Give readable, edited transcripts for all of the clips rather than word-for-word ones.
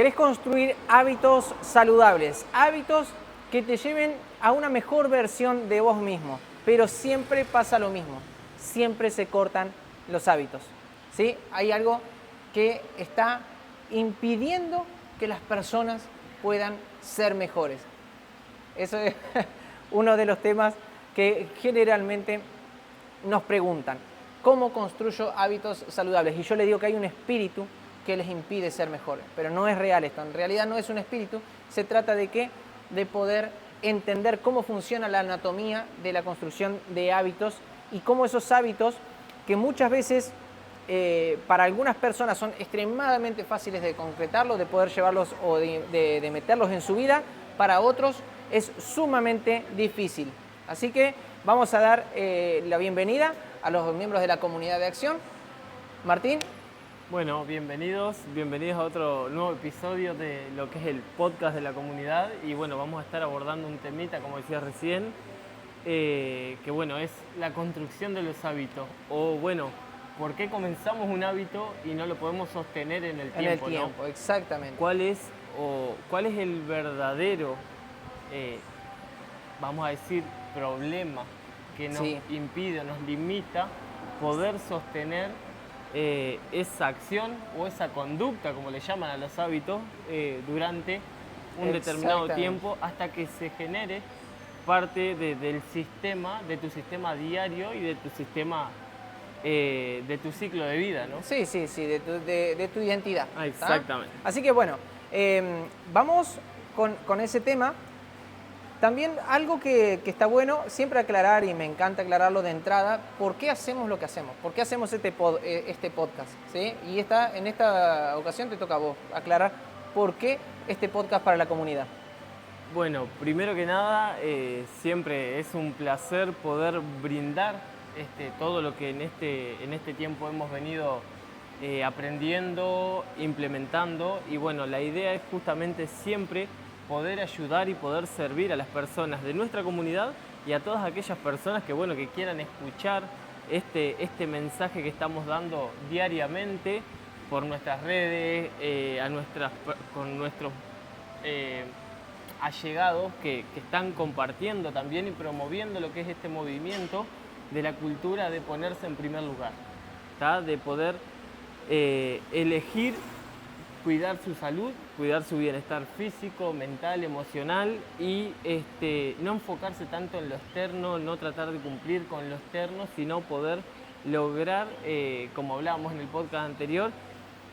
Querés construir hábitos saludables, hábitos que te lleven a una mejor versión de vos mismo, pero siempre pasa lo mismo, siempre se cortan los hábitos, ¿sí? Hay algo que está impidiendo que las personas puedan ser mejores. Eso es uno de los temas que generalmente nos preguntan. ¿Cómo construyo hábitos saludables? Y yo les digo que hay un espíritu que les impide ser mejores, pero no es real esto. En realidad no es un espíritu, se trata de ¿qué? De poder entender cómo funciona la anatomía de la construcción de hábitos y cómo esos hábitos que muchas veces para algunas personas son extremadamente fáciles de concretarlos, de poder llevarlos o de meterlos en su vida, para otros es sumamente difícil. Así que vamos a dar la bienvenida a los miembros de la comunidad de acción. Martín. Bueno, bienvenidos a otro nuevo episodio de lo que es el podcast de la comunidad y bueno, vamos a estar abordando un temita, como decía recién, que bueno, es la construcción de los hábitos o bueno, ¿por qué comenzamos un hábito y no lo podemos sostener en el tiempo? En el tiempo, ¿no? Exactamente. ¿Cuál es el verdadero, vamos a decir, problema que nos impide, nos limita poder sostener esa acción o esa conducta, como le llaman a los hábitos, durante un determinado tiempo hasta que se genere parte del sistema, de tu sistema diario y de tu sistema, de tu ciclo de vida, ¿no? Sí, de tu identidad. Exactamente. Así que bueno, vamos con ese tema. También algo que está bueno siempre aclarar, y me encanta aclararlo de entrada, ¿por qué hacemos lo que hacemos? ¿Por qué hacemos este podcast? ¿Sí? Y en esta ocasión te toca a vos aclarar por qué este podcast para la comunidad. Bueno, primero que nada, siempre es un placer poder brindar todo lo que en este tiempo hemos venido aprendiendo, implementando, y bueno, la idea es justamente siempre poder ayudar y poder servir a las personas de nuestra comunidad y a todas aquellas personas que, bueno, que quieran escuchar este mensaje que estamos dando diariamente por nuestras redes, con nuestros allegados que están compartiendo también y promoviendo lo que es este movimiento de la cultura de ponerse en primer lugar, ¿tá? De poder elegir cuidar su salud, cuidar su bienestar físico, mental, emocional y no enfocarse tanto en lo externo, no tratar de cumplir con lo externo, sino poder lograr, como hablábamos en el podcast anterior,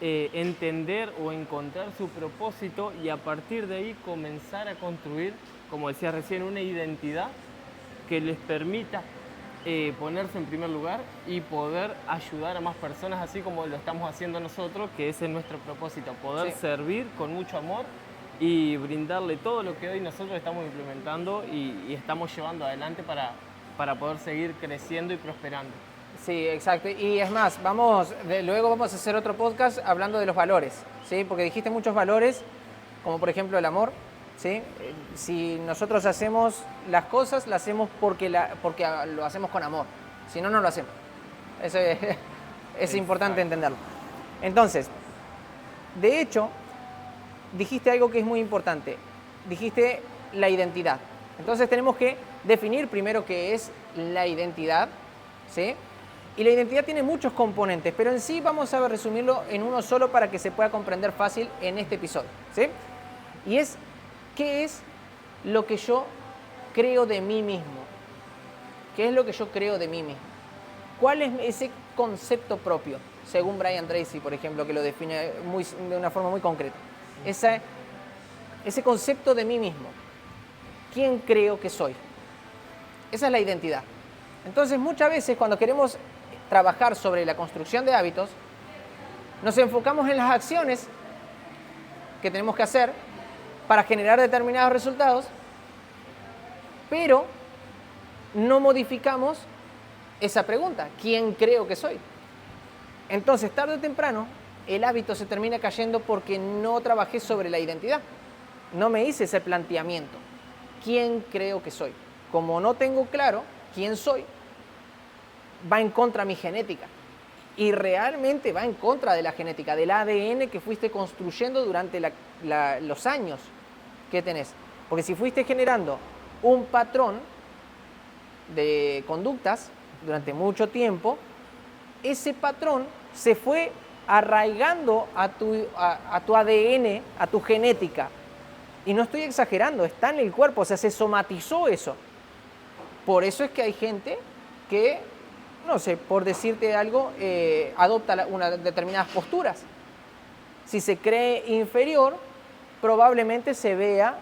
entender o encontrar su propósito y a partir de ahí comenzar a construir, como decía recién, una identidad que les permita ponerse en primer lugar y poder ayudar a más personas, así como lo estamos haciendo nosotros, que ese es nuestro propósito, poder servir con mucho amor y brindarle todo lo que hoy nosotros estamos implementando y estamos llevando adelante para poder seguir creciendo y prosperando. Sí, exacto. Y es más, luego vamos a hacer otro podcast hablando de los valores, ¿sí? Porque dijiste muchos valores, como por ejemplo el amor. ¿Sí? Si nosotros hacemos las cosas, las hacemos porque lo hacemos con amor. Si no, no lo hacemos. Eso es importante entenderlo. Entonces, de hecho, dijiste algo que es muy importante. Dijiste la identidad. Entonces tenemos que definir primero qué es la identidad, ¿sí? Y la identidad tiene muchos componentes, pero en sí vamos a resumirlo en uno solo para que se pueda comprender fácil en este episodio, ¿sí? Y es ¿qué es lo que yo creo de mí mismo? ¿Qué es lo que yo creo de mí mismo? ¿Cuál es ese concepto propio? Según Brian Tracy, por ejemplo, que lo define de una forma muy concreta. Ese concepto de mí mismo. ¿Quién creo que soy? Esa es la identidad. Entonces, muchas veces cuando queremos trabajar sobre la construcción de hábitos, nos enfocamos en las acciones que tenemos que hacer para generar determinados resultados, pero no modificamos esa pregunta, ¿quién creo que soy? Entonces, tarde o temprano, el hábito se termina cayendo porque no trabajé sobre la identidad. No me hice ese planteamiento, ¿quién creo que soy? Como no tengo claro quién soy, va en contra de mi genética. Y realmente va en contra de la genética, del ADN que fuiste construyendo durante los años que tenés. Porque si fuiste generando un patrón de conductas durante mucho tiempo, ese patrón se fue arraigando a tu ADN, a tu genética. Y no estoy exagerando, está en el cuerpo, o sea, se somatizó eso. Por eso es que hay gente que, no sé, por decirte algo, adopta unas determinadas posturas. Si se cree inferior, probablemente se vea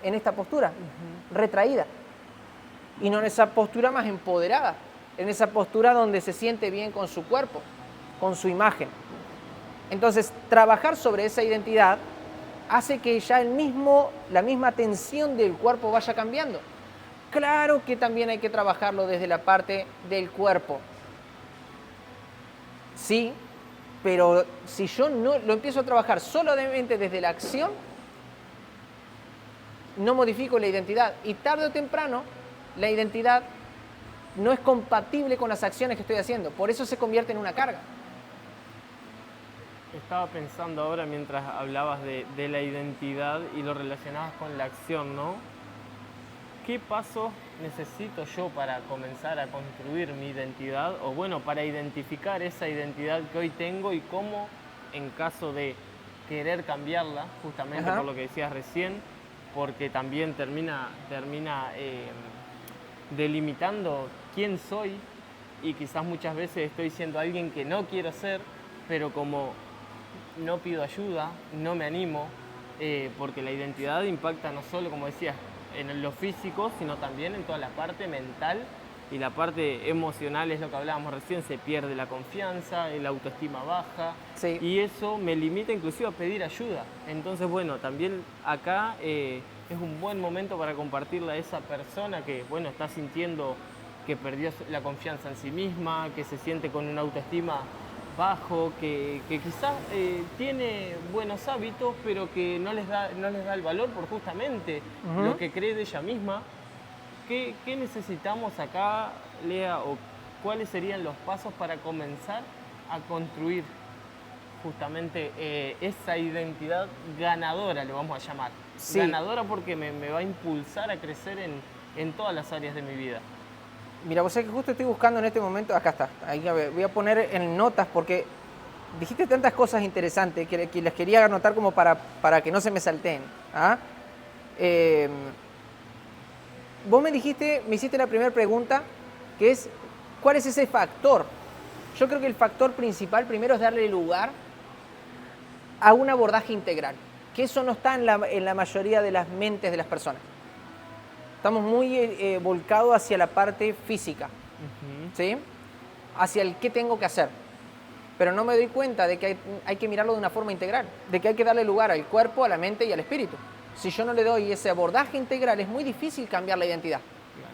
en esta postura, retraída. Y no en esa postura más empoderada, en esa postura donde se siente bien con su cuerpo, con su imagen. Entonces, trabajar sobre esa identidad hace que ya la misma tensión del cuerpo vaya cambiando. Claro que también hay que trabajarlo desde la parte del cuerpo. Sí, pero si yo no lo empiezo a trabajar solamente desde la acción, no modifico la identidad. Y tarde o temprano, la identidad no es compatible con las acciones que estoy haciendo. Por eso se convierte en una carga. Estaba pensando ahora mientras hablabas de la identidad y lo relacionabas con la acción, ¿no? ¿Qué pasos necesito yo para comenzar a construir mi identidad? O bueno, para identificar esa identidad que hoy tengo y cómo, en caso de querer cambiarla, justamente por lo que decías recién, porque también termina delimitando quién soy y quizás muchas veces estoy siendo alguien que no quiero ser, pero como no pido ayuda, no me animo, porque la identidad impacta no solo, como decías, en lo físico, sino también en toda la parte mental y la parte emocional, es lo que hablábamos recién, se pierde la confianza, la autoestima baja, Sí. y eso me limita inclusive a pedir ayuda. Entonces, bueno, también acá es un buen momento para compartirle a esa persona que, bueno, está sintiendo que perdió la confianza en sí misma, que se siente con una autoestima bajo, que quizás tiene buenos hábitos, pero que no les da el valor por justamente lo que cree de ella misma. ¿Qué necesitamos acá, Lea, o cuáles serían los pasos para comenzar a construir justamente esa identidad ganadora, le vamos a llamar? Sí. Ganadora porque me va a impulsar a crecer en todas las áreas de mi vida. Mira, vos sabés que justo estoy buscando en este momento, acá está, ahí voy a poner en notas porque dijiste tantas cosas interesantes que las quería anotar como para que no se me salteen. ¿Ah? Vos me hiciste la primera pregunta, que es, ¿cuál es ese factor? Yo creo que el factor principal primero es darle lugar a un abordaje integral, que eso no está en la mayoría de las mentes de las personas. Estamos muy volcados hacia la parte física, ¿sí? Hacia el qué tengo que hacer. Pero no me doy cuenta de que hay que mirarlo de una forma integral, de que hay que darle lugar al cuerpo, a la mente y al espíritu. Si yo no le doy ese abordaje integral, es muy difícil cambiar la identidad. Claro.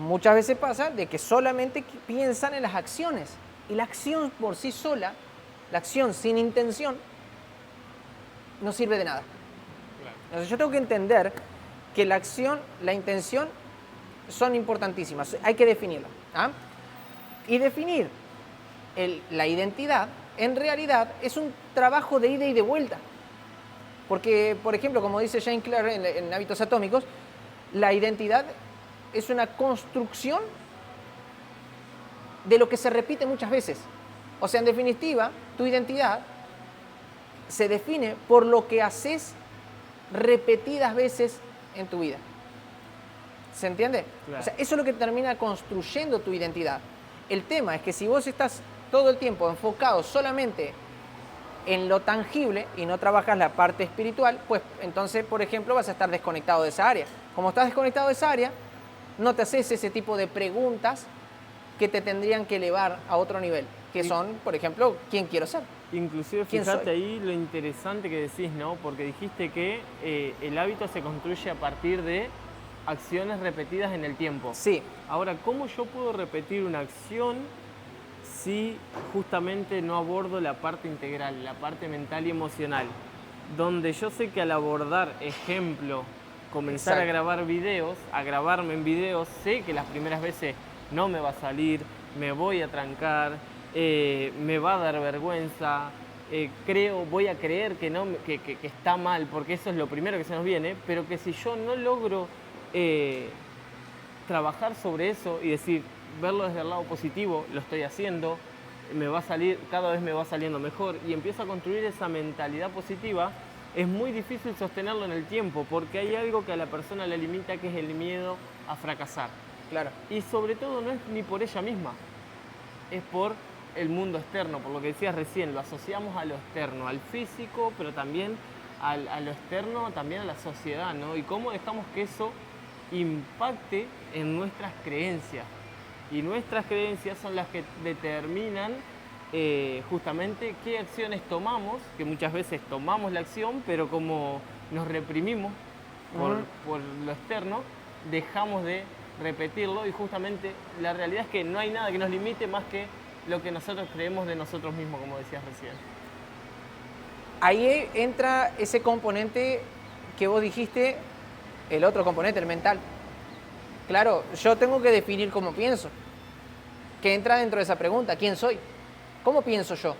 Muchas veces pasa de que solamente piensan en las acciones. Y la acción por sí sola, la acción sin intención, no sirve de nada. Claro. Entonces yo tengo que entender que la acción, la intención son importantísimas, hay que definirlo. ¿Ah? Y definir la identidad, en realidad, es un trabajo de ida y de vuelta. Porque, por ejemplo, como dice James Clear en Hábitos Atómicos, la identidad es una construcción de lo que se repite muchas veces. O sea, en definitiva, tu identidad se define por lo que haces repetidas veces en tu vida. ¿Se entiende? Claro. O sea, eso es lo que termina construyendo tu identidad. El tema es que si vos estás todo el tiempo enfocado solamente en lo tangible y no trabajas la parte espiritual, pues entonces, por ejemplo, vas a estar desconectado de esa área. Como estás desconectado de esa área, no te haces ese tipo de preguntas que te tendrían que elevar a otro nivel, que son, por ejemplo, ¿quién quiero ser? Inclusive fíjate ahí lo interesante que decís, ¿no? Porque dijiste que el hábito se construye a partir de acciones repetidas en el tiempo. Sí. Ahora, ¿cómo yo puedo repetir una acción si justamente no abordo la parte integral, la parte mental y emocional? Donde yo sé que al abordar, ejemplo, comenzar a grabar videos, a grabarme en videos, sé que las primeras veces no me va a salir, me voy a trancar, me va a dar vergüenza, voy a creer que, no, que está mal, porque eso es lo primero que se nos viene, pero que si yo no logro trabajar sobre eso y decir, verlo desde el lado positivo, lo estoy haciendo, me va a salir, cada vez me va saliendo mejor y empiezo a construir esa mentalidad positiva, es muy difícil sostenerlo en el tiempo porque hay algo que a la persona le limita, que es el miedo a fracasar. Claro. Y sobre todo no es ni por ella misma, es por el mundo externo, por lo que decías recién, lo asociamos a lo externo, al físico, pero también a lo externo, también a la sociedad, ¿no? Y cómo dejamos que eso impacte en nuestras creencias. Y nuestras creencias son las que determinan justamente qué acciones tomamos, que muchas veces tomamos la acción, pero como nos reprimimos por lo externo, dejamos de repetirlo y justamente la realidad es que no hay nada que nos limite más que lo que nosotros creemos de nosotros mismos, como decías recién. Ahí entra ese componente que vos dijiste, el otro componente, el mental. Claro, yo tengo que definir cómo pienso, que entra dentro de esa pregunta, ¿quién soy? ¿Cómo pienso yo?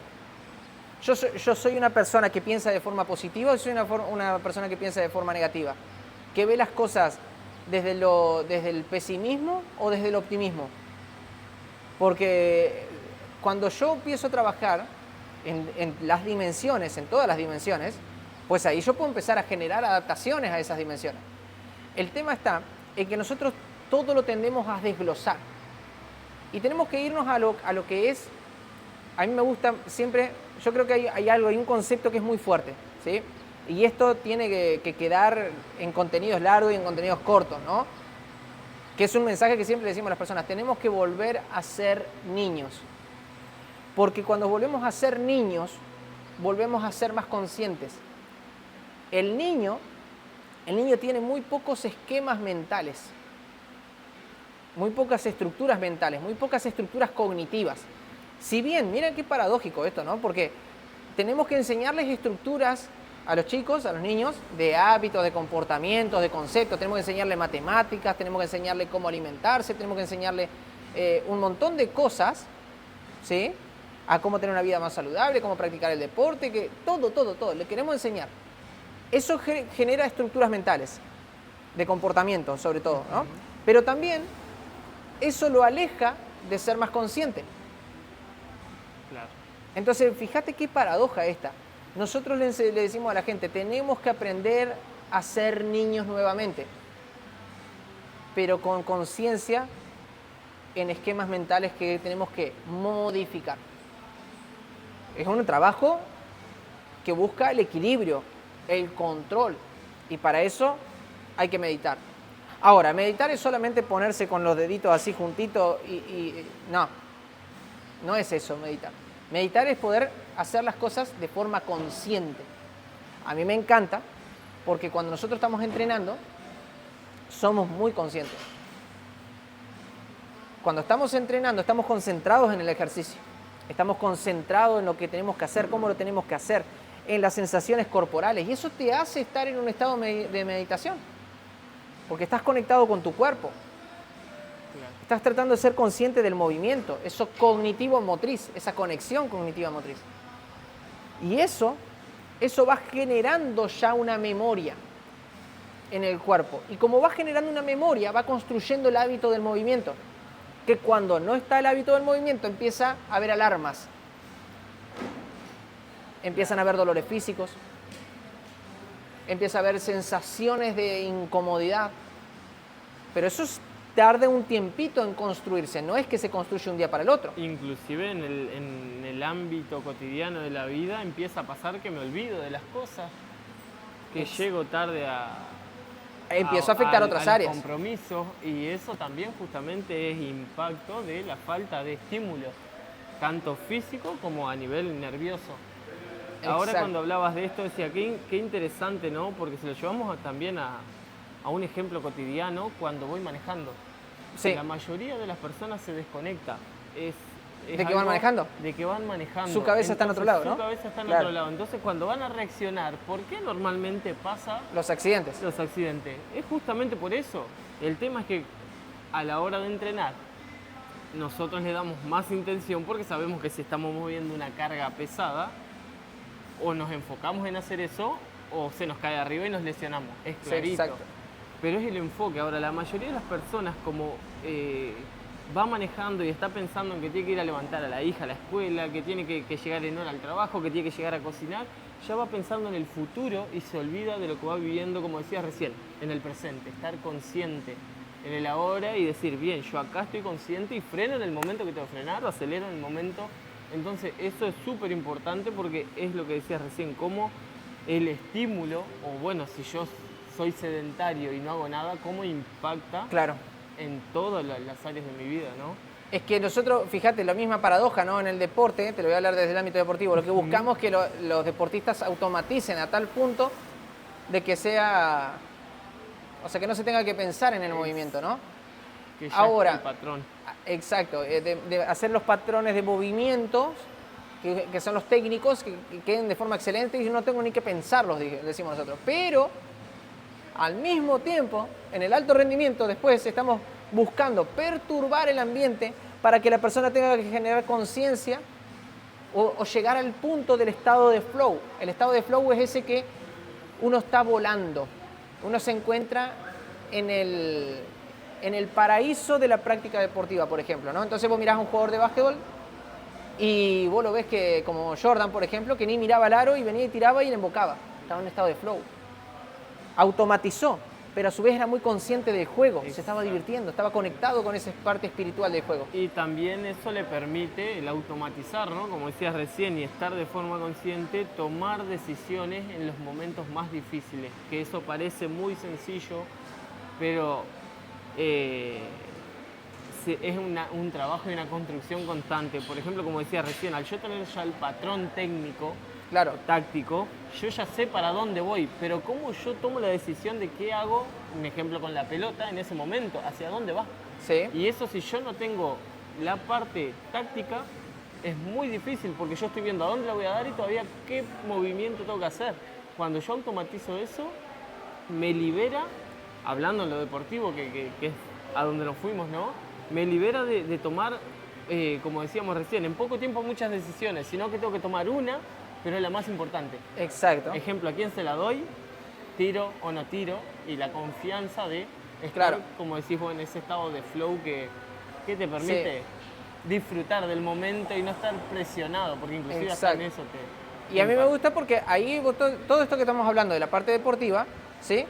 ¿Yo soy una persona que piensa de forma positiva o soy una persona que piensa de forma negativa? ¿Que ve las cosas desde el pesimismo o desde el optimismo? Porque cuando yo empiezo a trabajar en las dimensiones, en todas las dimensiones, pues ahí yo puedo empezar a generar adaptaciones a esas dimensiones. El tema está en que nosotros todo lo tendemos a desglosar. Y tenemos que irnos a lo que es, a mí me gusta siempre, yo creo que hay un concepto que es muy fuerte, ¿sí? Y esto tiene que quedar en contenidos largos y en contenidos cortos, ¿no? Que es un mensaje que siempre le decimos a las personas, tenemos que volver a ser niños. Porque cuando volvemos a ser niños, volvemos a ser más conscientes. El niño tiene muy pocos esquemas mentales, muy pocas estructuras mentales, muy pocas estructuras cognitivas. Si bien, miren qué paradójico esto, ¿no? Porque tenemos que enseñarles estructuras a los chicos, a los niños, de hábitos, de comportamientos, de conceptos. Tenemos que enseñarles matemáticas, tenemos que enseñarles cómo alimentarse, tenemos que enseñarles un montón de cosas, ¿sí? A cómo tener una vida más saludable, cómo practicar el deporte, que todo, le queremos enseñar. Eso genera estructuras mentales, de comportamiento sobre todo, ¿no? Pero también eso lo aleja de ser más consciente. Claro. Entonces, fíjate qué paradoja esta. Nosotros le decimos a la gente, tenemos que aprender a ser niños nuevamente, pero con conciencia en esquemas mentales que tenemos que modificar. Es un trabajo que busca el equilibrio, el control, y para eso hay que meditar. Ahora, meditar es solamente ponerse con los deditos así juntitos no es eso meditar. Meditar es poder hacer las cosas de forma consciente. A mí me encanta porque cuando nosotros estamos entrenando, somos muy conscientes. Cuando estamos entrenando, estamos concentrados en el ejercicio. Estamos concentrados en lo que tenemos que hacer, cómo lo tenemos que hacer, en las sensaciones corporales. Y eso te hace estar en un estado de meditación. Porque estás conectado con tu cuerpo. Estás tratando de ser consciente del movimiento, eso cognitivo-motriz, esa conexión cognitiva-motriz. Y eso va generando ya una memoria en el cuerpo. Y como va generando una memoria, va construyendo el hábito del movimiento. Que cuando no está el hábito del movimiento, empieza a haber alarmas. Empiezan a haber dolores físicos. Empieza a haber sensaciones de incomodidad. Pero eso tarda un tiempito en construirse, no es que se construye un día para el otro. Inclusive en el ámbito cotidiano de la vida empieza a pasar que me olvido de las cosas, que llego tarde empiezo a afectar otras áreas. Compromisos, y eso también justamente es impacto de la falta de estímulos, tanto físico como a nivel nervioso. Ahora Exacto. cuando hablabas de esto decía, qué interesante, ¿no? Porque se lo llevamos también a un ejemplo cotidiano cuando voy manejando. Sí. La mayoría de las personas se desconecta. ¿De que van manejando? De que van manejando. Su cabeza está en otro lado, ¿no? Su cabeza está en Claro. otro lado. Entonces, cuando van a reaccionar, ¿por qué normalmente pasa Los accidentes. los accidentes? Es justamente por eso. El tema es que a la hora de entrenar, nosotros le damos más intención porque sabemos que si estamos moviendo una carga pesada, o nos enfocamos en hacer eso, o se nos cae arriba y nos lesionamos. Es clarito. Sí, exacto. Pero es el enfoque. Ahora, la mayoría de las personas, como va manejando y está pensando en que tiene que ir a levantar a la hija a la escuela, que tiene que llegar en hora al trabajo, que tiene que llegar a cocinar, ya va pensando en el futuro y se olvida de lo que va viviendo, como decías recién, en el presente. Estar consciente en el ahora y decir, bien, yo acá estoy consciente y freno en el momento que tengo que frenar, o acelero en el momento. Entonces, eso es súper importante porque es lo que decías recién, cómo el estímulo, o bueno, si yo soy sedentario y no hago nada, cómo impacta Claro. en todas las áreas de mi vida, ¿no? Es que nosotros, fíjate, la misma paradoja, ¿no? En el deporte, te lo voy a hablar desde el ámbito deportivo, lo que buscamos es que los deportistas automaticen a tal punto de que sea, o sea, que no se tenga que pensar en el movimiento, ¿no? Que ya Ahora, es el patrón. exacto, de hacer los patrones de movimientos, que son los técnicos, que queden de forma excelente y yo no tengo ni que pensarlos, decimos nosotros. Pero, al mismo tiempo, en el alto rendimiento, después estamos buscando perturbar el ambiente para que la persona tenga que generar conciencia o llegar al punto del estado de flow. El estado de flow es ese que uno está volando, uno se encuentra en el paraíso de la práctica deportiva, por ejemplo, ¿no? Entonces vos mirás a un jugador de básquetbol y vos lo ves que, como Jordan, por ejemplo, que ni miraba al aro y venía y tiraba y le embocaba. Estaba en un estado de flow. Automatizó, pero a su vez era muy consciente del juego, se estaba divirtiendo, estaba conectado con esa parte espiritual del juego. Y también eso le permite el automatizar, ¿no? Como decías recién, y estar de forma consciente, tomar decisiones en los momentos más difíciles, que eso parece muy sencillo, pero es un trabajo y una construcción constante. Por ejemplo, como decía recién, al yo tener ya el patrón técnico, Claro, táctico, yo ya sé para dónde voy, pero cómo yo tomo la decisión de qué hago, un ejemplo con la pelota, en ese momento, hacia dónde va. sí, Y eso, si yo no tengo la parte táctica, es muy difícil porque yo estoy viendo a dónde la voy a dar y todavía qué movimiento tengo que hacer. Cuando yo automatizo eso, me libera, hablando en lo deportivo, que es a donde nos fuimos, ¿no? Me libera de tomar, como decíamos recién, en poco tiempo muchas decisiones, sino que tengo que tomar una, pero es la más importante. exacto. Ejemplo, ¿a quién se la doy? ¿Tiro o no tiro? Y la confianza de estar, Claro. como decís vos, en ese estado de flow que te permite disfrutar del momento y no estar presionado, porque inclusive hasta en Exacto. eso te... Y a mí me gusta porque ahí vos todo esto que estamos hablando de la parte deportiva, ¿sí?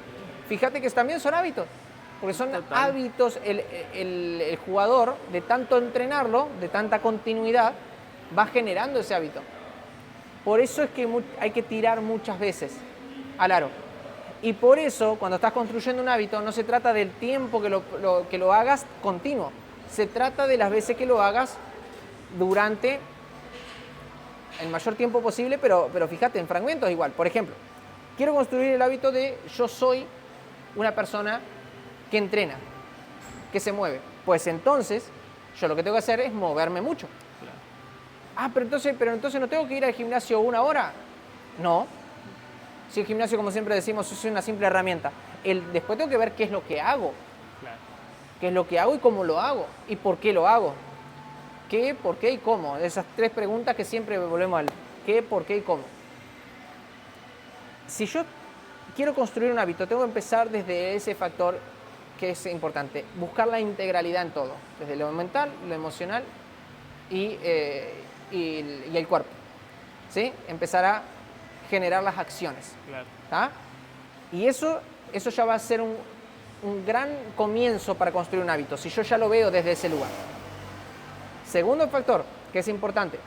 Fíjate que también son hábitos, porque son Total. hábitos, el jugador, de tanto entrenarlo, de tanta continuidad, va generando ese hábito. Por eso es que hay que tirar muchas veces al aro. Y por eso, cuando estás construyendo un hábito, no se trata del tiempo que lo hagas continuo. Se trata de las veces que lo hagas durante el mayor tiempo posible, pero fíjate, en fragmentos igual. Por ejemplo, quiero construir el hábito de yo soy una persona que entrena, que se mueve. Pues entonces, yo lo que tengo que hacer es moverme mucho. Claro. Ah, pero entonces no tengo que ir al gimnasio 1 hora. No. Si el gimnasio, como siempre decimos, es una simple herramienta. Después tengo que ver qué es lo que hago. Claro. Qué es lo que hago y cómo lo hago. Y por qué lo hago. ¿Qué, por qué y cómo? Esas tres preguntas que siempre volvemos al qué, por qué y cómo. Si yo quiero construir un hábito, tengo que empezar desde ese factor que es importante. Buscar la integralidad en todo. Desde lo mental, lo emocional y el cuerpo. ¿Sí? Empezar a generar las acciones. Claro. ¿Tá? Y eso ya va a ser un gran comienzo para construir un hábito, si yo ya lo veo desde ese lugar. Segundo factor, que es importante.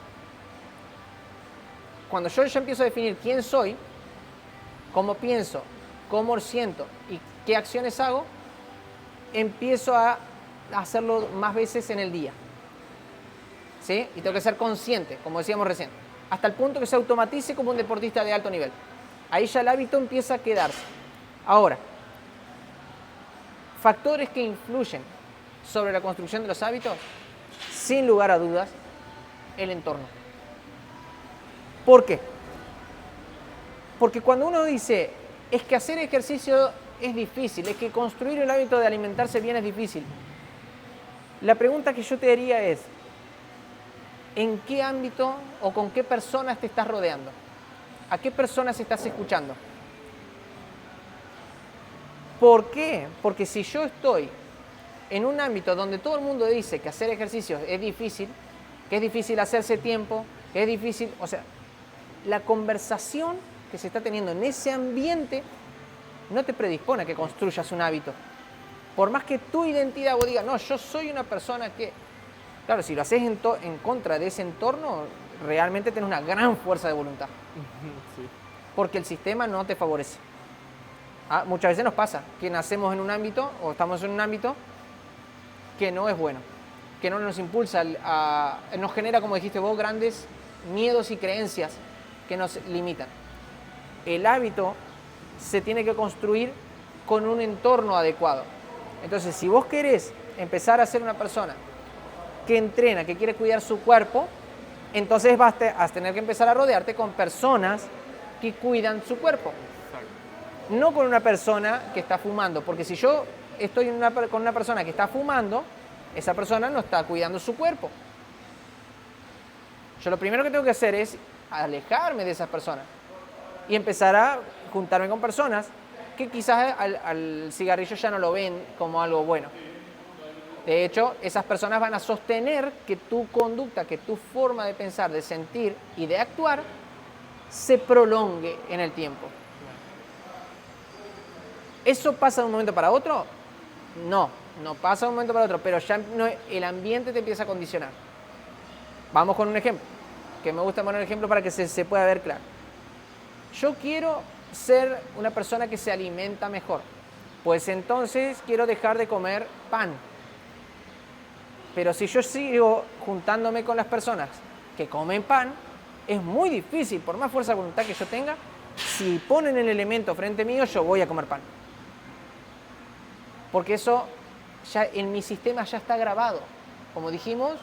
Cuando yo ya empiezo a definir quién soy, cómo pienso, cómo siento y qué acciones hago, empiezo a hacerlo más veces en el día. ¿Sí? Y tengo que ser consciente, como decíamos recién, hasta el punto que se automatice como un deportista de alto nivel. Ahí ya el hábito empieza a quedarse. Ahora, factores que influyen sobre la construcción de los hábitos, sin lugar a dudas, el entorno. ¿Por qué? Porque cuando uno dice, es que hacer ejercicio es difícil, es que construir el hábito de alimentarse bien es difícil, La pregunta que yo te haría es, ¿en qué ámbito o con qué personas te estás rodeando? ¿A qué personas estás escuchando? ¿Por qué? Porque si yo estoy en un ámbito donde todo el mundo dice que hacer ejercicios es difícil, que es difícil hacerse tiempo, que es difícil, o sea, la conversación que se está teniendo en ese ambiente no te predispone a que construyas un hábito. Por más que tu identidad vos digas, no, yo soy una persona que... Claro, si lo haces en contra de ese entorno, realmente tenés una gran fuerza de voluntad. Sí. Porque el sistema no te favorece. Muchas veces nos pasa que nacemos en un ámbito o estamos en un ámbito que no es bueno, que no nos impulsa, nos genera, como dijiste vos, grandes miedos y creencias que nos limitan. El hábito se tiene que construir con un entorno adecuado. Entonces, si vos querés empezar a ser una persona que entrena, que quiere cuidar su cuerpo, entonces vas a tener que empezar a rodearte con personas que cuidan su cuerpo. Exacto. No con una persona que está fumando, porque si yo estoy con una persona que está fumando, esa persona no está cuidando su cuerpo. Yo lo primero que tengo que hacer es alejarme de esas personas y empezar a juntarme con personas que quizás al cigarrillo ya no lo ven como algo bueno. De hecho, esas personas van a sostener que tu conducta, que tu forma de pensar, de sentir y de actuar se prolongue en el tiempo. ¿Eso pasa de un momento para otro? No, no pasa de un momento para otro, pero ya no, el ambiente te empieza a condicionar. Vamos con un ejemplo, que me gusta poner un ejemplo para que se pueda ver claro. Yo quiero ser una persona que se alimenta mejor, pues entonces quiero dejar de comer pan. Pero si yo sigo juntándome con las personas que comen pan, es muy difícil, por más fuerza de voluntad que yo tenga, si ponen el elemento frente mío, yo voy a comer pan. Porque eso ya en mi sistema ya está grabado. Como dijimos,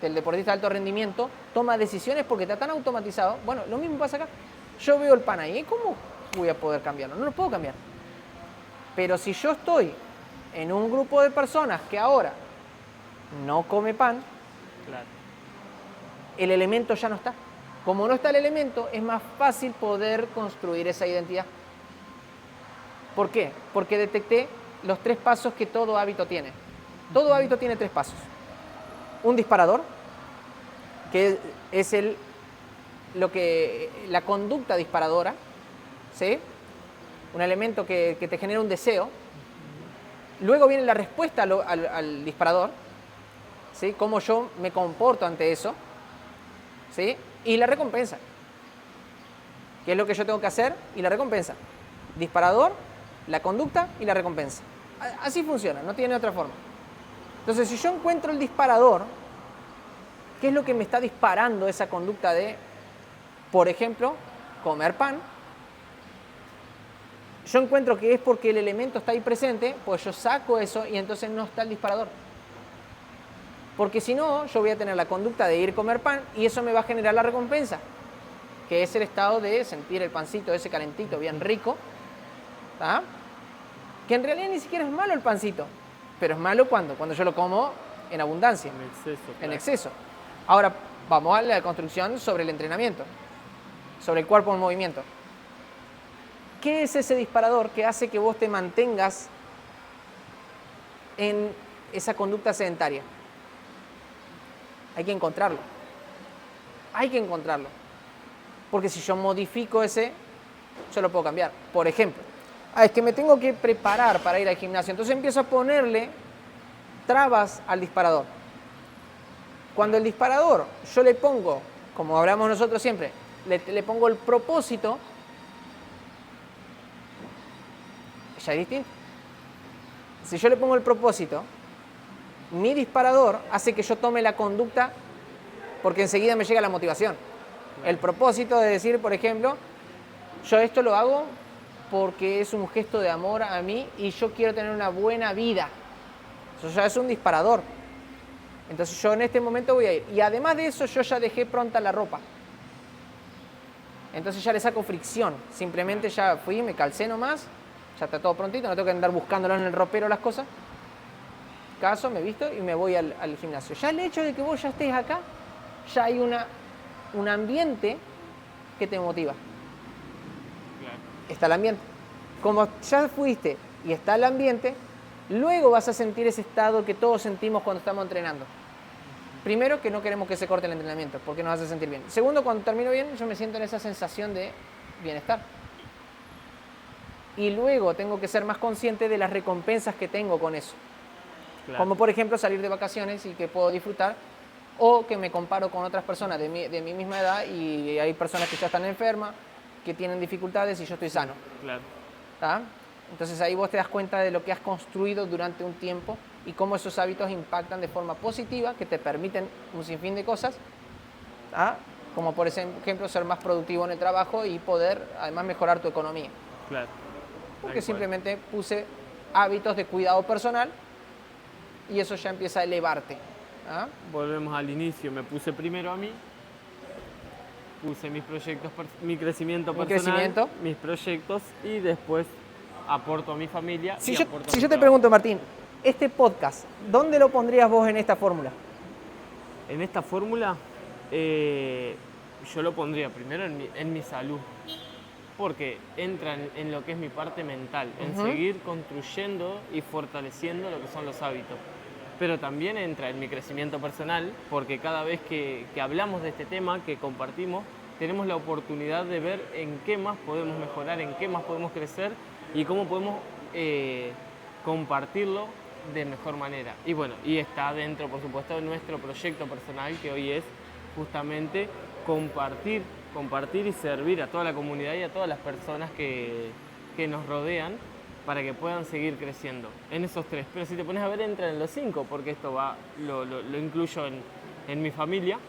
el deportista de alto rendimiento toma decisiones porque está tan automatizado. Bueno, lo mismo pasa acá. Yo veo el pan ahí, ¿cómo voy a poder cambiarlo? No lo puedo cambiar. Pero si yo estoy en un grupo de personas que ahora no come pan, Claro. el elemento ya no está. Como no está el elemento, es más fácil poder construir esa identidad. ¿Por qué? Porque detecté los 3 pasos que todo hábito tiene. Todo hábito tiene 3 pasos. Un disparador, que es la conducta disparadora, ¿sí? Un elemento que te genera un deseo. Luego viene la respuesta al disparador, ¿sí? Cómo yo me comporto ante eso, ¿sí? Y la recompensa. ¿Qué es lo que yo tengo que hacer? Y la recompensa. Disparador, la conducta y la recompensa. Así funciona, no tiene otra forma. Entonces, si yo encuentro el disparador, ¿qué es lo que me está disparando esa conducta de, por ejemplo, comer pan? Yo encuentro que es porque el elemento está ahí presente, pues yo saco eso y entonces no está el disparador. Porque si no, yo voy a tener la conducta de ir a comer pan y eso me va a generar la recompensa, que es el estado de sentir el pancito ese calentito, bien rico, ¿tá? Que en realidad ni siquiera es malo el pancito, pero es malo cuando yo lo como en abundancia, En exceso. en Claro. exceso. Ahora, vamos a la construcción sobre el entrenamiento, sobre el cuerpo en movimiento. ¿Qué es ese disparador que hace que vos te mantengas en esa conducta sedentaria? Hay que encontrarlo. Hay que encontrarlo. Porque si yo modifico ese, yo lo puedo cambiar. Por ejemplo, es que me tengo que preparar para ir al gimnasio. Entonces empiezo a ponerle trabas al disparador. Cuando el disparador yo le pongo, como hablamos nosotros siempre, le pongo el propósito, ya es distinto. Si yo le pongo el propósito, mi disparador hace que yo tome la conducta porque enseguida me llega la motivación. El propósito de decir, por ejemplo, yo esto lo hago porque es un gesto de amor a mí y yo quiero tener una buena vida. Eso ya es un disparador. Entonces yo en este momento voy a ir. Y además de eso yo ya dejé pronta la ropa. Entonces ya le saco fricción. Simplemente ya fui, me calcé nomás, ya está todo prontito, no tengo que andar buscándolo en el ropero las cosas. caso, me visto y me voy al gimnasio. Ya el hecho de que vos ya estés acá, ya hay un ambiente que te motiva. Claro. Está el ambiente. Como ya fuiste y está el ambiente, luego vas a sentir ese estado que todos sentimos cuando estamos entrenando. Primero, que no queremos que se corte el entrenamiento, porque nos hace sentir bien. Segundo, cuando termino bien, yo me siento en esa sensación de bienestar. Y luego tengo que ser más consciente de las recompensas que tengo con eso. Claro. Como por ejemplo salir de vacaciones y que puedo disfrutar, o que me comparo con otras personas de mi misma edad y hay personas que ya están enfermas, que tienen dificultades y yo estoy sano. Claro. ¿Tá? Entonces ahí vos te das cuenta de lo que has construido durante un tiempo y cómo esos hábitos impactan de forma positiva, que te permiten un sinfín de cosas, ¿tá? Como por ejemplo ser más productivo en el trabajo y poder además mejorar tu economía. Claro. Porque simplemente puse hábitos de cuidado personal y eso ya empieza a elevarte. ¿Ah? Volvemos al inicio, me puse primero a mí, puse mis proyectos, mi crecimiento personal, mis proyectos y después aporto a mi familia. Si yo te pregunto, Martín, este podcast, ¿dónde lo pondrías vos en esta fórmula? En esta fórmula yo lo pondría primero en mi salud, porque entra en lo que es mi parte mental, en seguir construyendo y fortaleciendo lo que son los hábitos. Pero también entra en mi crecimiento personal, porque cada vez que hablamos de este tema, que compartimos, tenemos la oportunidad de ver en qué más podemos mejorar, en qué más podemos crecer y cómo podemos compartirlo de mejor manera. Y bueno, y está dentro, por supuesto, de nuestro proyecto personal, que hoy es justamente compartir y servir a toda la comunidad y a todas las personas que nos rodean, para que puedan seguir creciendo en esos tres. Pero si te pones a ver, entra en los 5, porque esto lo incluyo en mi familia.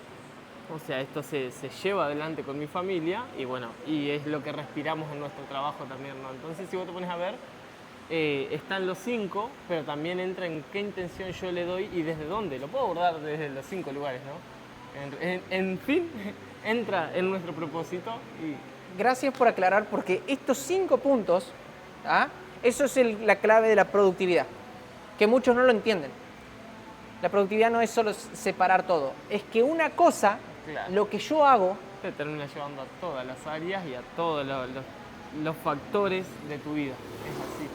O sea, esto se lleva adelante con mi familia y bueno, y es lo que respiramos en nuestro trabajo también, ¿no? Entonces, si vos te pones a ver, están los 5, pero también entra en qué intención yo le doy y desde dónde. Lo puedo abordar desde los 5 lugares, ¿no? En fin, entra en nuestro propósito. Gracias por aclarar, porque estos 5 puntos, ¿ah? Eso es la clave de la productividad, que muchos no lo entienden. La productividad no es solo separar todo, es que una cosa, claro, lo que yo hago, te termina llevando a todas las áreas y a todos los factores de tu vida. Es así.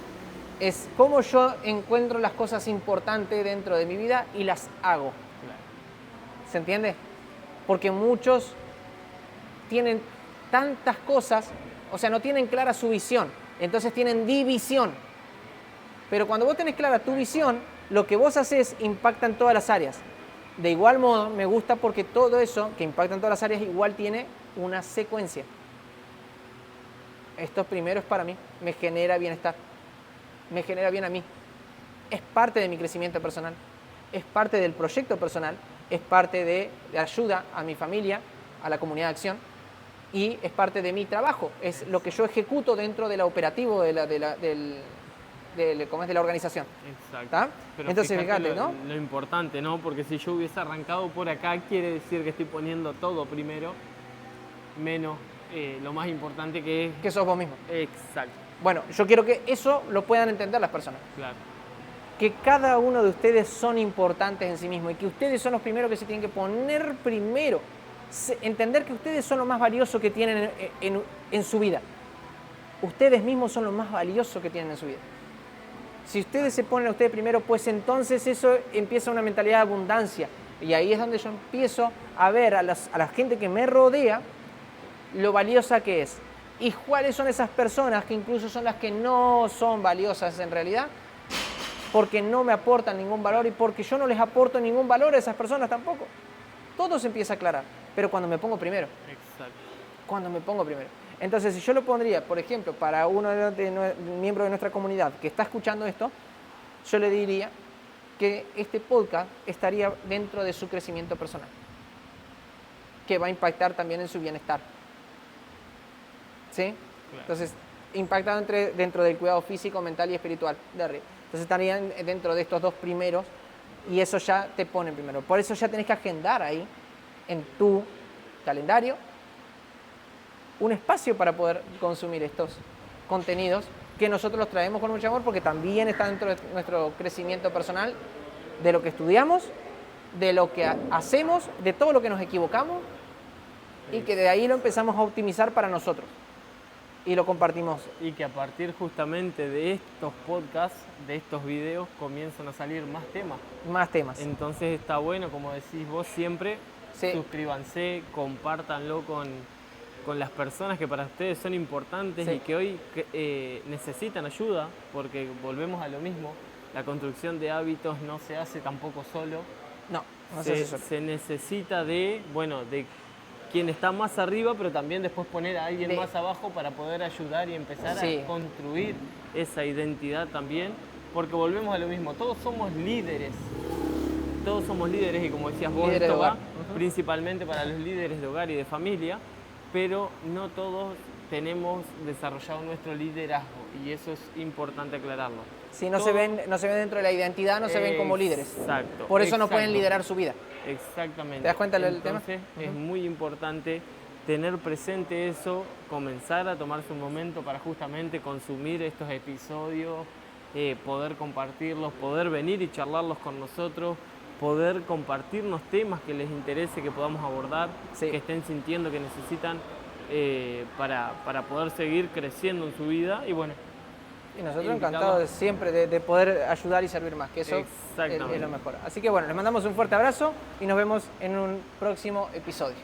Es cómo yo encuentro las cosas importantes dentro de mi vida y las hago. Claro. ¿Se entiende? Porque muchos tienen tantas cosas, o sea, no tienen clara su visión. Entonces tienen división. Pero cuando vos tenés clara tu visión, lo que vos haces impacta en todas las áreas. De igual modo, me gusta porque todo eso que impacta en todas las áreas igual tiene una secuencia. Esto primero es para mí, me genera bienestar, me genera bien a mí. Es parte de mi crecimiento personal, es parte del proyecto personal, es parte de ayuda a mi familia, a la comunidad de acción. Y es parte de mi trabajo, es lo que yo ejecuto dentro del operativo de la organización. Exacto. Pero entonces, fíjate, ¿no? Lo importante, ¿no? Porque si yo hubiese arrancado por acá, quiere decir que estoy poniendo todo primero, menos lo más importante que es... Que sos vos mismo. Exacto. Bueno, yo quiero que eso lo puedan entender las personas. Claro. Que cada uno de ustedes son importantes en sí mismos y que ustedes son los primeros que se tienen que poner primero. Entender que ustedes son lo más valioso que tienen en su vida. Ustedes mismos son lo más valioso que tienen en su vida. Si ustedes se ponen a ustedes primero, pues entonces eso empieza una mentalidad de abundancia. Y ahí es donde yo empiezo a ver a la gente que me rodea lo valiosa que es. Y cuáles son esas personas que incluso son las que no son valiosas en realidad, porque no me aportan ningún valor y porque yo no les aporto ningún valor a esas personas tampoco. Todo se empieza a aclarar, pero cuando me pongo primero. Exacto. Cuando me pongo primero. Entonces, si yo lo pondría, por ejemplo, para uno de miembros de nuestra comunidad que está escuchando esto, yo le diría que este podcast estaría dentro de su crecimiento personal, que va a impactar también en su bienestar. ¿Sí? Claro. Entonces, impactado dentro del cuidado físico, mental y espiritual de arriba. Entonces, estarían dentro de estos 2 primeros y eso ya te pone primero. Por eso ya tenés que agendar ahí, en tu calendario, un espacio para poder consumir estos contenidos que nosotros los traemos con mucho amor porque también está dentro de nuestro crecimiento personal de lo que estudiamos, de lo que hacemos, de todo lo que nos equivocamos y que de ahí lo empezamos a optimizar para nosotros y lo compartimos. Y que a partir justamente de estos podcasts, de estos videos, comienzan a salir más temas. Más temas. Entonces está bueno, como decís vos siempre, Sí. suscríbanse, compártanlo con las personas que para ustedes son importantes Sí. y que hoy necesitan ayuda, porque volvemos a lo mismo, la construcción de hábitos no se hace tampoco solo. No se hace solo. Se necesita de quien está más arriba, pero también después poner a alguien más abajo para poder ayudar y empezar Sí. a construir esa identidad también, porque volvemos a lo mismo, todos somos líderes y como decías vos, Líderes de esto va hogar. principalmente para los líderes de hogar y de familia, pero no todos tenemos desarrollado nuestro liderazgo y eso es importante aclararlo. Si no se ven dentro de la identidad, no se ven como líderes. Exacto. Por eso no pueden exacto. liderar su vida. Exactamente. ¿Te das cuenta del tema? Entonces es muy importante tener presente eso, comenzar a tomarse un momento para justamente consumir estos episodios, poder compartirlos, poder venir y charlarlos con nosotros, poder compartirnos temas que les interese que podamos abordar, Sí. que estén sintiendo que necesitan para poder seguir creciendo en su vida y bueno. Y nosotros Invitamos. encantados de siempre de poder ayudar y servir más, que eso es Exactamente. lo mejor. Así que bueno, les mandamos un fuerte abrazo y nos vemos en un próximo episodio.